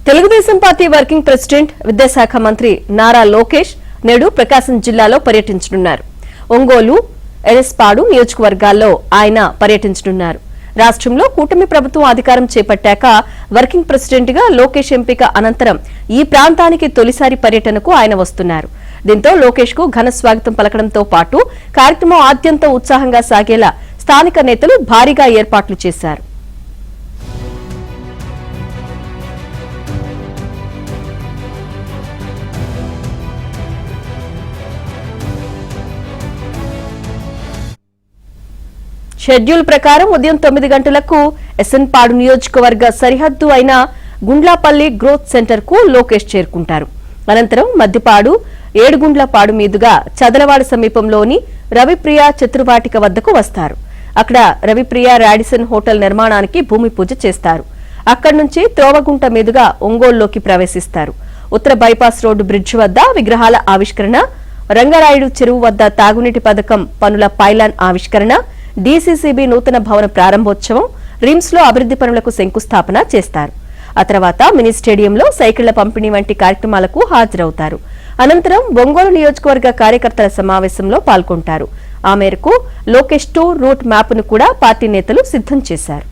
Telugu Desam party working president విద్యాశాఖ మంత్రి నారా లోకేష్ నేడు ప్రకాశం జిల్లాలో పర్యటించనున్నారు. ఒంగోలు, ఎరస్పాడు నియోజకవర్గాల్లో ఆయన పర్యటించనున్నారు. రాష్ట్రంలో కూటమి ప్రభుత్వం అధికారం చేపట్టాక వర్కింగ్ ప్రెసిడెంట్ గా లోకేష్ ఎంపిక అనంతరం ఈ ప్రాంతానికి తొలిసారి పర్యటనకు ఆయన వస్తున్నారు. దీంతో లోకేష్ కు ఘన స్వాగతం పలకడంతో పాటు కార్యక్రమం ఆద్యంతం ఉత్సాహంగా సాగేలా స్థానిక నేతలు భారీగా ఏర్పాట్లు చేశారు. షెడ్యూల్ ప్రకారం ఉదయం 9 గంటలకు ఎస్ఎన్పాడు నియోజకవర్గ సరిహద్దు అయిన గుండ్లాపల్లి గ్రోత్ సెంటర్ కు లోకేష్ చేరుకుంటారు. అనంతరం మద్దిపాడు, ఏడుగుండ్లపాడు మీదుగా చదలవాడ సమీపంలోని రవిప్రియ చతుర్వాటిక వద్దకు వస్తారు. అక్కడ రవిప్రియ రాడిసన్ హోటల్ నిర్మాణానికి భూమి పూజ చేస్తారు. అక్కడి నుంచి త్రోవగుంట మీదుగా ఒంగోలులోకి ప్రవేశిస్తారు. ఉత్తర బైపాస్ రోడ్డు బ్రిడ్జ్ వద్ద విగ్రహాల ఆవిష్కరణ, రంగరాయుడు చెరువు వద్ద తాగునీటి పథకం పనుల పైలాన్ ఆవిష్కరణ, డీసీసీబీ నూతన భవన ప్రారంభోత్సవం, రిమ్స్ లో అభివృద్ది పనులకు శంకుస్థాపన చేస్తారు. ఆ తర్వాత మినీ స్టేడియంలో సైకిళ్ల పంపిణీ వంటి కార్యక్రమాలకు హాజరవుతారు. అనంతరం ఒంగోలు నియోజకవర్గ కార్యకర్తల సమావేశంలో పాల్గొంటారు. ఆ మేరకు లోకేష్ 2 రూట్ మ్యాప్ ను కూడా పార్టీ నేతలు సిద్ధం చేశారు.